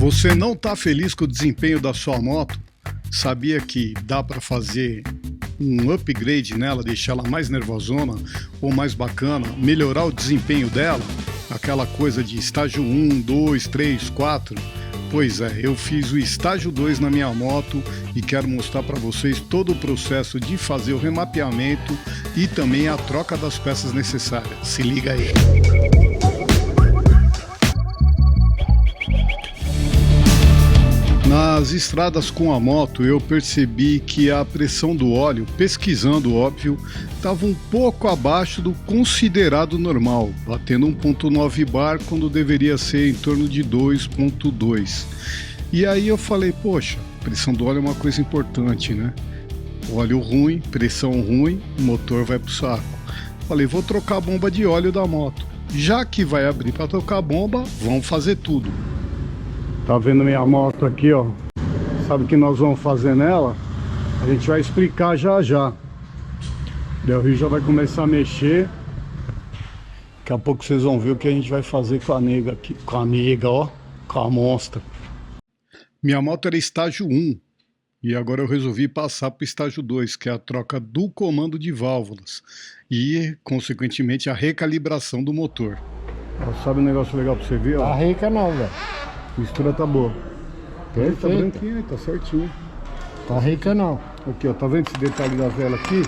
Você não está feliz com o desempenho da sua moto? Sabia que dá para fazer um upgrade nela, deixar ela mais nervosona ou mais bacana, melhorar o desempenho dela? Aquela coisa de estágio 1, 2, 3, 4? Pois é, eu fiz o estágio 2 na minha moto e quero mostrar para vocês todo o processo de fazer o remapeamento e também a troca das peças necessárias. Se liga aí! Nas estradas com a moto eu percebi que a pressão do óleo, pesquisando óbvio, estava um pouco abaixo do considerado normal, batendo 1.9 bar quando deveria ser em torno de 2.2. E aí eu falei, poxa, pressão do óleo é uma coisa importante, né? Óleo ruim, pressão ruim, o motor vai pro saco. Falei, vou trocar a bomba de óleo da moto. Já que vai abrir para trocar a bomba, vamos fazer tudo. Tá vendo minha moto aqui, ó? Sabe o que nós vamos fazer nela? A gente vai explicar já já. Del Rio já vai começar a mexer. Daqui a pouco vocês vão ver o que a gente vai fazer com a nega aqui. Com a nega, ó. Com a monstra. Minha moto era estágio 1. E agora eu resolvi passar para o estágio 2, que é a troca do comando de válvulas. E, consequentemente, a recalibração do motor. Sabe um negócio legal para você ver, ó? Tá rica não, velho. A mistura tá boa. Tá branquinha aí, tá certinho. Tá rica não. Aqui, ó, tá vendo esse detalhe da vela aqui?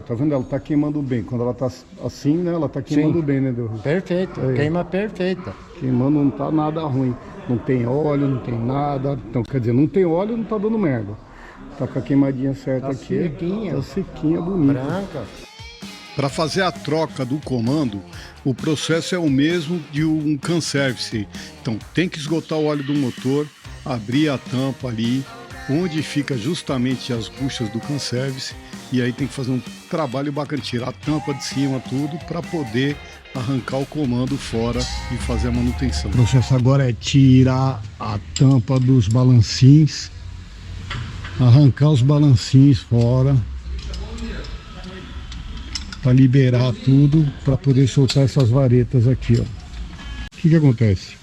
Tá vendo? Ela tá queimando bem. Quando ela tá assim, né? Ela tá queimando Sim. bem, né, Deus? Perfeito, aí. Queima perfeita. Queimando não tá nada ruim. Não tem óleo, não tem nada. Então, quer dizer, não tem óleo, não tá dando merda. Tá com a queimadinha certa Tá aqui. sequinha. Tá sequinha, bonita. Branca. Para fazer a troca do comando, o processo é o mesmo de um can service. Então tem que esgotar o óleo do motor, abrir a tampa ali, onde fica justamente as buchas do can service, e aí tem que fazer um trabalho bacana, tirar a tampa de cima, tudo, para poder arrancar o comando fora e fazer a manutenção. O processo agora é tirar a tampa dos balancins, arrancar os balancins fora, para liberar tudo, para poder soltar essas varetas aqui, ó. O que acontece?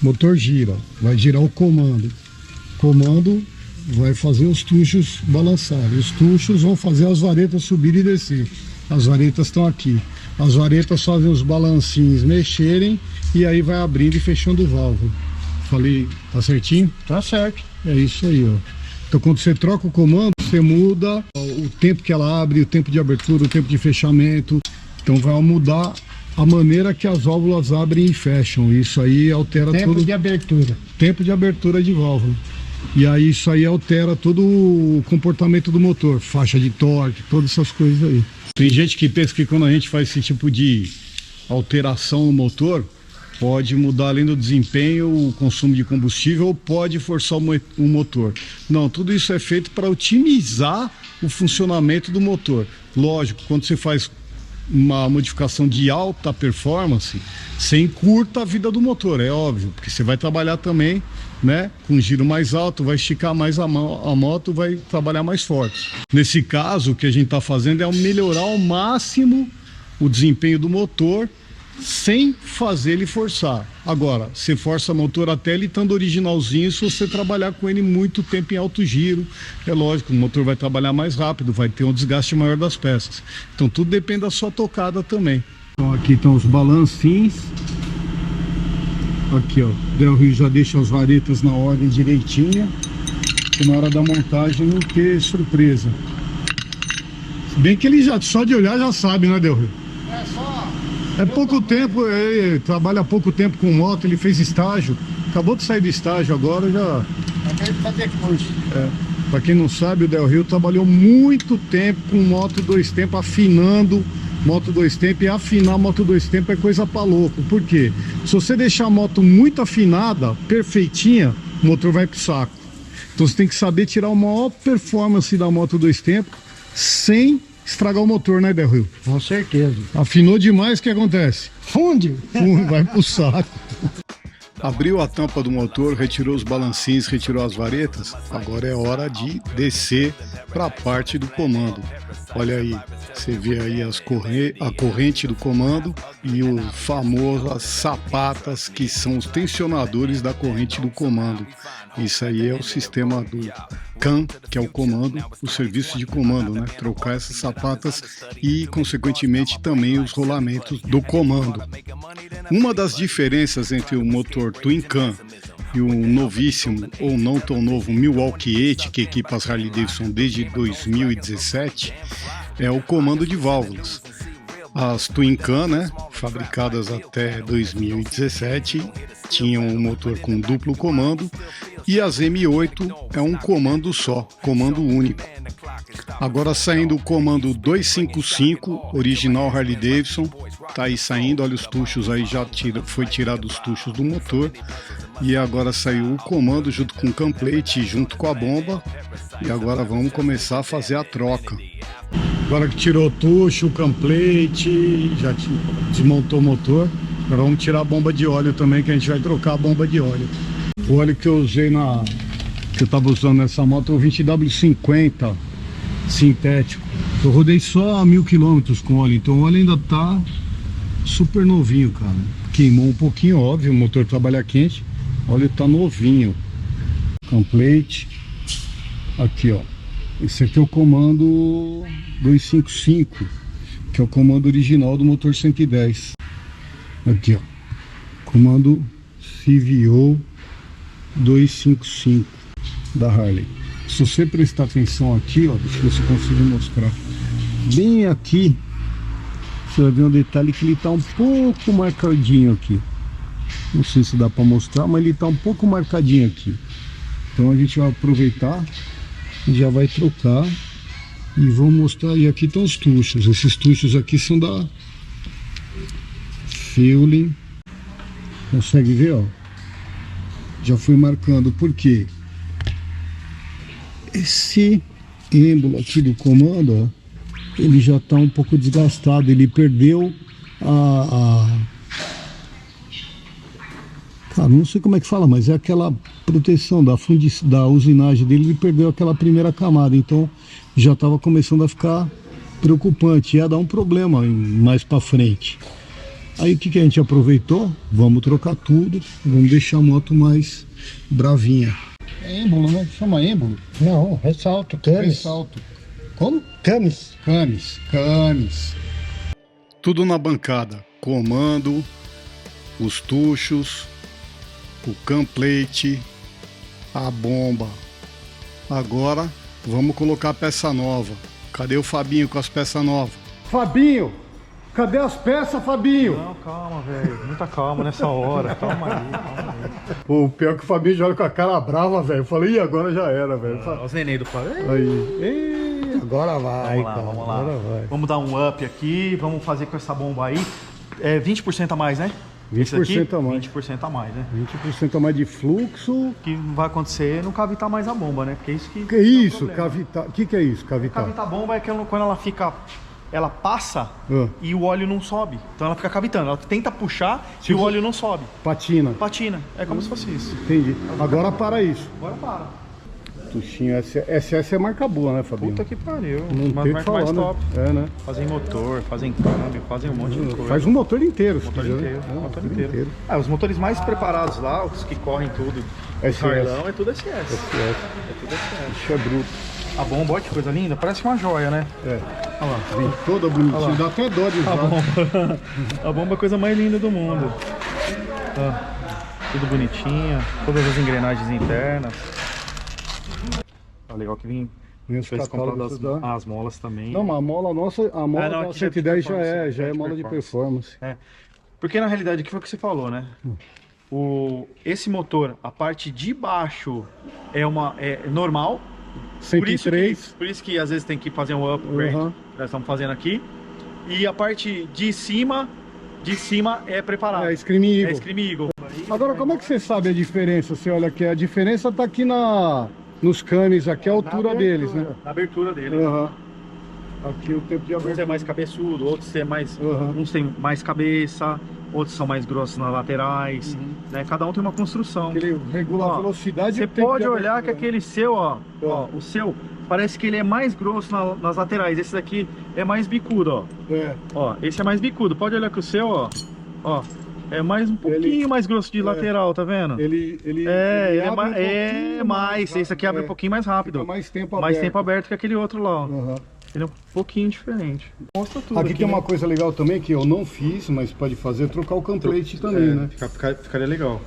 O motor gira, vai girar o comando. O comando vai fazer os tuchos balançarem. Os tuchos vão fazer as varetas subir e descer. As varetas estão aqui. As varetas fazem os balancinhos mexerem e aí vai abrindo e fechando o válvula. Falei, tá certinho? Tá certo. É isso aí, ó. Então quando você troca o comando, você muda o tempo que ela abre, o tempo de abertura, o tempo de fechamento. Então vai mudar a maneira que as válvulas abrem e fecham. Isso aí altera Tempo de abertura. Tempo de abertura de válvula. E aí isso aí altera todo o comportamento do motor, faixa de torque, todas essas coisas aí. Tem gente que pensa que quando a gente faz esse tipo de alteração no motor, pode mudar além do desempenho, o consumo de combustível, ou pode forçar o motor. Não, tudo isso é feito para otimizar o funcionamento do motor. Lógico, quando você faz uma modificação de alta performance, você encurta a vida do motor, é óbvio, porque você vai trabalhar também, né, com giro mais alto, vai esticar mais a moto, vai trabalhar mais forte. Nesse caso, o que a gente está fazendo é melhorar ao máximo o desempenho do motor, sem fazer ele forçar. Agora, você força o motor até ele estando originalzinho, se você trabalhar com ele muito tempo em alto giro, é lógico, o motor vai trabalhar mais rápido, vai ter um desgaste maior das peças. Então tudo depende da sua tocada também. Então aqui estão os balancins. Aqui, ó, Del Rio já deixa as varetas na ordem direitinha, que na hora da montagem não ter surpresa. Se bem que ele já, só de olhar já sabe, né, Del Rio? É só... É pouco tempo, ele trabalha há pouco tempo com moto, ele fez estágio, acabou de sair do estágio agora, já... Acabei de fazer curso. Pra quem não sabe, o Del Rio trabalhou muito tempo com moto 2 tempos, afinando moto 2 tempos, e afinar moto 2 tempos é coisa pra louco. Por quê? Se você deixar a moto muito afinada, perfeitinha, o motor vai pro saco. Então você tem que saber tirar a maior performance da moto 2 tempos sem estragar o motor, né, Del Rio? Com certeza. Afinou demais, o que acontece? Funde. Vai pro saco. Abriu a tampa do motor, retirou os balancinhos, retirou as varetas. Agora é hora de descer para a parte do comando. Olha aí, você vê aí a corrente do comando e o famoso as sapatas, que são os tensionadores da corrente do comando. Isso aí é o sistema do CAN, que é o comando, o serviço de comando, né? Trocar essas sapatas e, consequentemente, também os rolamentos do comando. Uma das diferenças entre o motor Twin CAN e o novíssimo ou não tão novo Milwaukee 8, que equipa as Harley Davidson desde 2017, é o comando de válvulas. As Twin CAN, né, fabricadas até 2017, tinham um motor com duplo comando, e as M8 é um comando só, comando único. Agora saindo o comando 255, original Harley Davidson, tá aí saindo, olha os tuchos aí, foi tirado os tuchos do motor, e agora saiu o comando junto com o CAN plate, junto com a bomba, e agora vamos começar a fazer a troca. Agora que tirou o tucho, o CAN plate, já desmontou o motor, agora vamos tirar a bomba de óleo também, que a gente vai trocar a bomba de óleo. O óleo que eu usei que eu tava usando nessa moto é o 20W50 sintético. Eu rodei só 1000 km com óleo, então o óleo ainda tá super novinho, cara. Queimou um pouquinho, óbvio, o motor trabalha quente, o óleo tá novinho. CAN plate. Aqui, ó. Esse aqui é o comando 255, que é o comando original do motor 110. Aqui, ó. Comando CVO 255 da Harley. Se você prestar atenção aqui, ó, deixa eu ver se eu consigo mostrar. Bem aqui, você vai ver um detalhe que ele tá um pouco marcadinho aqui. Não sei se dá para mostrar, mas ele tá um pouco marcadinho aqui. Então a gente vai aproveitar e já vai trocar e vou mostrar. E aqui estão os tuchos. Esses tuchos aqui são da Feuling. Consegue ver, ó? Já fui marcando, porque esse êmbolo aqui do comando, ó, ele já está um pouco desgastado, ele perdeu cara, não sei como é que fala, mas é aquela proteção da usinagem dele, ele perdeu aquela primeira camada, então já estava começando a ficar preocupante, ia dar um problema mais para frente. Aí o que a gente aproveitou? Vamos trocar tudo, vamos deixar a moto mais bravinha. É êmbolo, né? Chama êmbolo? Não, ressalto, camis. Ressalto. Como? Camis. Camis. Tudo na bancada. Comando, os tuchos, o CAN plate, a bomba. Agora vamos colocar a peça nova. Cadê o Fabinho com as peças novas? Fabinho! Cadê as peças, Fabinho? Não, calma, velho. Muita calma nessa hora. Calma aí. Pô, o pior que o Fabinho já olha com a cara brava, velho. Eu falei, ih, agora já era, velho. Olha os neném do Flávio. Aí. Agora vai, Vamos lá, cara. vamos lá. Agora vai. Vamos dar um up aqui. Vamos fazer com essa bomba aí. É 20% a mais, né? 20% a mais. 20% a mais, né? 20% a mais de fluxo. O que vai acontecer é não cavitar mais a bomba, né? Porque é isso que... Que isso, cavitar? O que é isso, cavitar? Cavitar a bomba é que quando ela fica... Ela passa e o óleo não sobe. Então ela fica cavitando. Ela tenta puxar e o óleo não sobe. Patina. Patina. É como se fosse isso. Entendi. Agora para isso. Agora para. Tuchinho SS é marca boa, né, Fabinho? Puta que pariu. Não Uma tem o que marca falar, mais né? top. É, né? Fazem motor, fazem câmbio, fazem um monte de coisa. Faz um motor inteiro, se Motor quiser. inteiro, É, motor inteiro. Ah, os motores mais preparados lá, os que correm tudo, SS. Harlão, é tudo SS. É tudo SS. Isso é bruto. A bomba, olha que coisa linda, parece uma joia, né? É. Olha lá. Vem toda bonitinha, Olha lá. dá até dó de usar. A bomba é a coisa mais linda do mundo. Ó, tudo bonitinha, todas as engrenagens internas. Tá legal que vem. Vem os Fez catálogos comprado da... as molas também. Não, mas a mola nossa, a mola não, da aqui já é 110 já performance, é mola de performance. É. Porque na realidade, o que foi que você falou, né? Esse motor, a parte de baixo é normal. 103. Por isso que às vezes tem que fazer um upgrade. Nós estamos fazendo aqui. E a parte de cima é preparada. É Scream Eagle. É Scream Eagle. Agora, como é que você sabe a diferença? Você olha aqui, a diferença tá aqui nos canes, aqui a altura deles, né? Na abertura dele. Aqui o tempo de Uns abertura. é mais cabeçudo, outros tem mais. Uhum. Uns tem mais cabeça. outros são mais grossos nas laterais, né? Cada um tem uma construção. Ele regula a velocidade. Você pode olhar que aquele seu, ó, o seu, parece que ele é mais grosso nas laterais. Esse daqui é mais bicudo, ó. Ó, esse é mais bicudo. Pode olhar que o seu, ó, é mais um pouquinho mais grosso de lateral, tá vendo? Ele é mais. Esse aqui abre um pouquinho mais rápido. Fica mais tempo aberto que aquele outro lá, ó. Ele é um pouquinho diferente. Mostra tudo. Aqui tem uma coisa legal também que eu não fiz, mas pode fazer, trocar o camplate também, né? Ficaria legal.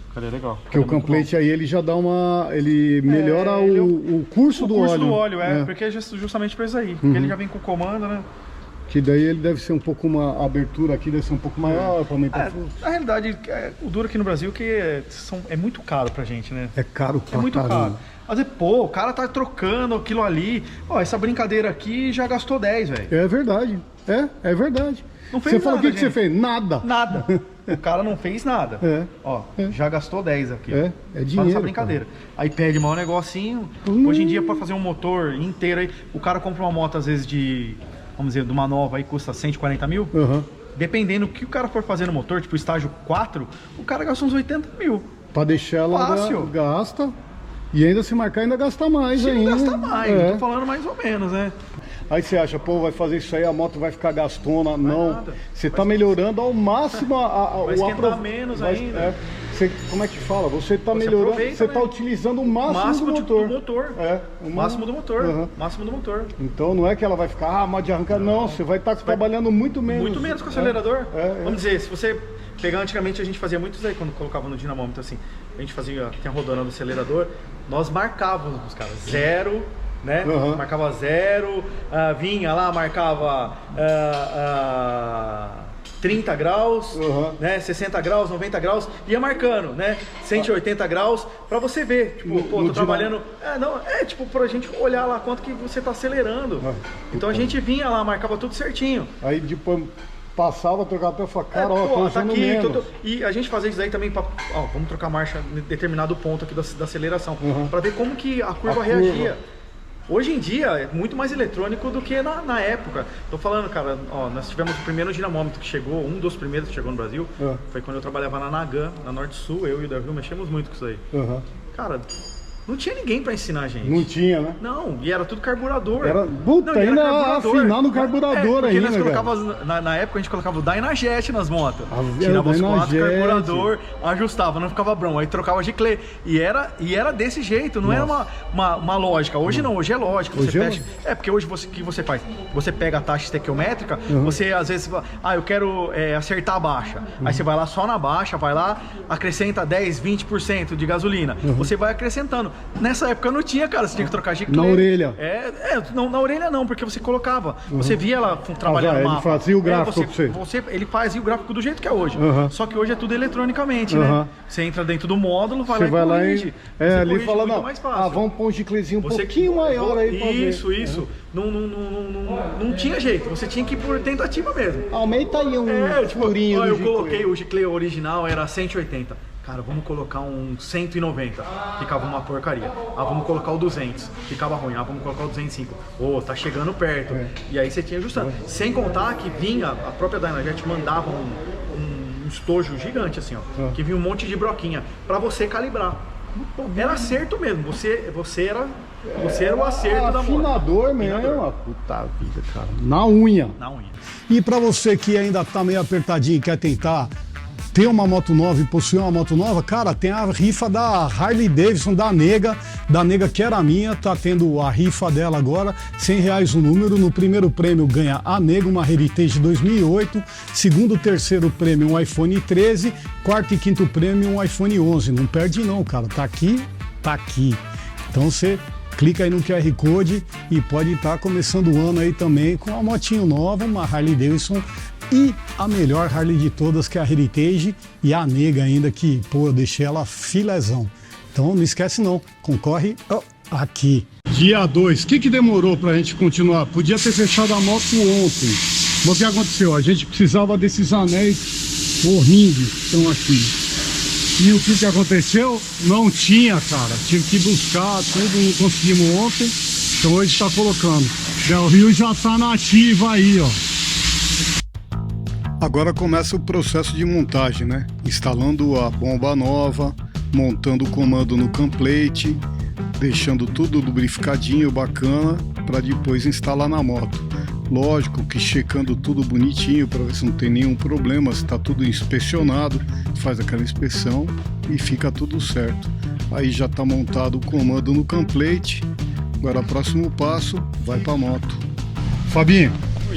Ficaria legal. Porque o camplate aí ele já dá uma... Ele melhora o curso do óleo. O curso do óleo, porque é justamente pra isso aí. Porque ele já vem com o comando, né? Que daí ele deve ser um pouco a abertura aqui deve ser um pouco maior para aumentar fluxo. Na realidade, o duro aqui no Brasil que é muito caro pra gente, né? É caro pra muito caramba. caro. Às vezes, pô, o cara tá trocando aquilo ali. Ó, essa brincadeira aqui já gastou 10, velho. É verdade. É verdade. Não fez você falou o nada, que você fez? Nada. Nada. O cara não fez nada. Ó, já gastou 10 aqui. É dinheiro. Só nessa brincadeira. Cara. Aí pede mal um negocinho. Hoje em dia, pra fazer um motor inteiro aí, o cara compra uma moto, às vezes, vamos dizer, de uma nova aí custa 140 mil. Dependendo do que o cara for fazer no motor, tipo estágio 4, o cara gasta uns 80 mil. Pra deixar ela gasta. E ainda se marcar, ainda gasta mais ainda. Gasta mais, eu tô falando mais ou menos, né? Aí você acha, pô, vai fazer isso aí, a moto vai ficar gastona. Não, nada. Você tá melhorando ao máximo vai esquentar menos ainda. Como é que fala? Você tá melhorando, você tá utilizando o máximo do motor. O máximo do motor. Máximo do motor. Então não é que ela vai ficar, modo de arrancar, não. Você vai estar trabalhando muito menos. Muito menos com o acelerador. Vamos dizer, se você pegar antigamente, a gente fazia muito isso aí, quando colocava no dinamômetro assim. A gente fazia, tem a rodona do acelerador, nós marcávamos os caras, 0, né? Marcava 0, vinha lá, marcava 30 graus, né? 60 graus, 90 graus, ia marcando, né? 180 graus, pra você ver, tipo, pô, tô trabalhando, tipo, pra gente olhar lá quanto que você tá acelerando. Então a gente vinha lá, marcava tudo certinho. Aí depois passava, trocava até e falava, cara, ó, tô usando menos. E a gente fazia isso aí também, vamos trocar marcha em determinado ponto aqui da aceleração, pra ver como que a curva reagia. Hoje em dia é muito mais eletrônico do que na época. Tô falando, cara, nós tivemos o primeiro dinamômetro que chegou, um dos primeiros que chegou no Brasil, foi quando eu trabalhava na Nagam, na Norte Sul, eu e o Davi mexemos muito com isso aí. Cara, não tinha ninguém pra ensinar a gente. Não tinha, né? Não, e era tudo carburador. Ainda afinar no carburador ainda, nós colocava, na época a gente colocava o Dynajet nas motos. Tirava os 4 carburador, ajustava, não ficava brão. Aí trocava giclê. E era desse jeito, não era uma lógica. Hoje não, hoje é lógica. Você fecha. Porque hoje o que você faz? Você pega a taxa estequiométrica, você às vezes fala, eu quero acertar a baixa. Aí você vai lá só na baixa, vai lá, acrescenta 10, 20% de gasolina. Você vai acrescentando. Nessa época não tinha, cara, você tinha que trocar giclê. Na orelha. Não, na orelha não, porque você colocava. Você via ela trabalhando no mapa. Ele fazia o gráfico pra você. Ele fazia o gráfico do jeito que é hoje. Só que hoje é tudo eletronicamente, né? Você entra dentro do módulo, vai lá e corrige. Ali fala, não, vamos pôr um giclezinho um pouquinho maior aí pra ver. Isso. Não tinha jeito, você tinha que ir por tentativa mesmo. Aumenta aí furinho eu coloquei o giclê original, era 180. Cara, vamos colocar um 190, ficava uma porcaria. Vamos colocar o 200, ficava ruim. Vamos colocar o 205. Tá chegando perto. E aí você tinha ajustando. Sem contar que vinha, a própria Dynajet mandava um estojo gigante assim, que vinha um monte de broquinha pra você calibrar. Era acerto mesmo, você era o acerto da moto. Afinador mesmo, puta vida, cara. Na unha. E pra você que ainda tá meio apertadinho e quer tentar ter uma moto nova e possuir uma moto nova, cara, tem a rifa da Harley Davidson, da nega que era minha, tá tendo a rifa dela agora, R$100 o número. No primeiro prêmio ganha a nega, uma Heritage 2008, segundo e terceiro prêmio um iPhone 13, quarto e quinto prêmio um iPhone 11, não perde não, cara, tá aqui. Então você clica aí no QR Code e pode estar começando o ano aí também com uma motinho nova, uma Harley Davidson, e a melhor Harley de todas, que é a Heritage, e a nega ainda, que, eu deixei ela filezão. Então não esquece não, concorre aqui. Dia 2, o que demorou pra gente continuar? Podia ter fechado a moto ontem, mas o que aconteceu? A gente precisava desses anéis horrendos que estão aqui. E o que aconteceu? Não tinha, cara. Tive que buscar tudo, não conseguimos ontem. Então hoje está colocando. O Rio já tá na ativa aí, ó. Agora começa o processo de montagem, né? Instalando a bomba nova, montando o comando no camplate, deixando tudo lubrificadinho, bacana, para depois instalar na moto. Lógico que checando tudo bonitinho para ver se não tem nenhum problema, se está tudo inspecionado, faz aquela inspeção e fica tudo certo. Aí já está montado o comando no camplate. Agora o próximo passo, vai para a moto. Fabinho,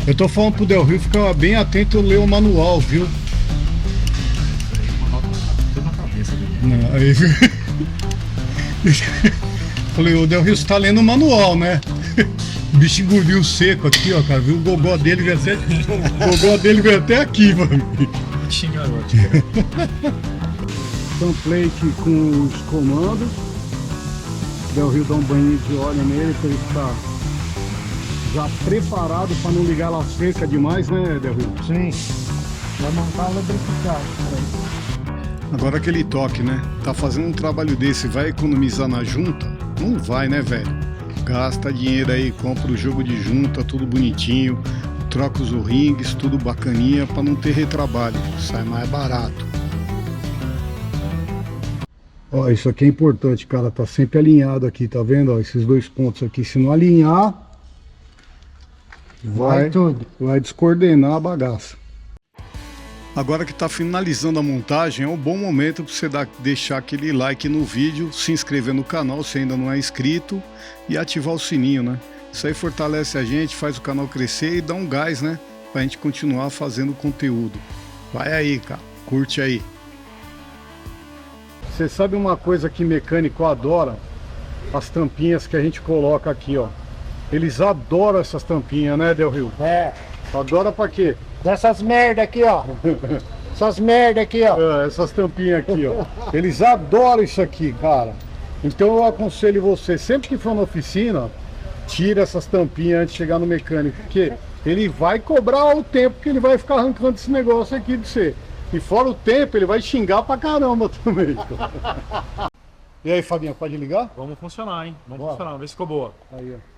eu tô falando pro Del Rio ficar bem atento a ler o manual, viu? Não, aí... Falei, o Del Rio, você tá lendo o manual, né? O bicho engoliu seco aqui, ó, cara. Viu? O gogó dele veio até, aqui, mano. Template com os comandos. Del Rio dá um banho de óleo nele para ele ficar já preparado para não ligar ela seca demais, né, Del Rio? Sim. Vai montar o lubrificado. Agora aquele toque, né? Tá fazendo um trabalho desse, vai economizar na junta? Não vai, né, velho? Gasta dinheiro aí, compra o jogo de junta, tudo bonitinho, troca os O-rings, tudo bacaninha para não ter retrabalho, sai mais barato. Ó, isso aqui é importante, cara, tá sempre alinhado aqui, tá vendo? Ó, esses dois pontos aqui, se não alinhar, vai descoordenar a bagaça. Agora que está finalizando a montagem, é um bom momento para você deixar aquele like no vídeo, se inscrever no canal se ainda não é inscrito e ativar o sininho, né? Isso aí fortalece a gente, faz o canal crescer e dá um gás, né? Para a gente continuar fazendo conteúdo. Vai aí, cara, curte aí. Você sabe uma coisa que mecânico adora? As tampinhas que a gente coloca aqui, ó. Eles adoram essas tampinhas, né, Del Rio? É. Adora pra quê? Dessas merda aqui, ó. Essas merda aqui, ó. É, essas tampinhas aqui, ó. Eles adoram isso aqui, cara. Então eu aconselho você, sempre que for na oficina, tira essas tampinhas antes de chegar no mecânico, porque ele vai cobrar o tempo que ele vai ficar arrancando esse negócio aqui de você. E fora o tempo, ele vai xingar pra caramba também. E aí, Fabinho, pode ligar? Vamos funcionar, hein? Vamos Bora. funcionar, vamos ver se ficou boa. Aí, ó.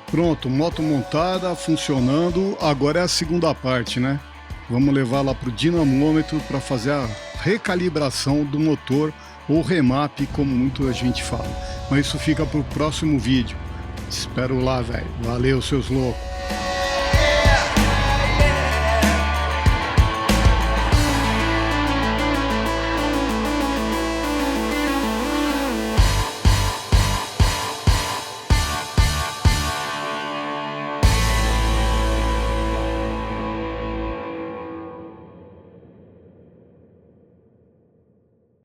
Pronto, moto montada, funcionando. Agora é a segunda parte, né? Vamos levar lá pro dinamômetro para fazer a recalibração do motor ou remap, como muita gente fala. Mas isso fica pro próximo vídeo. Te espero lá, velho. Valeu, seus loucos.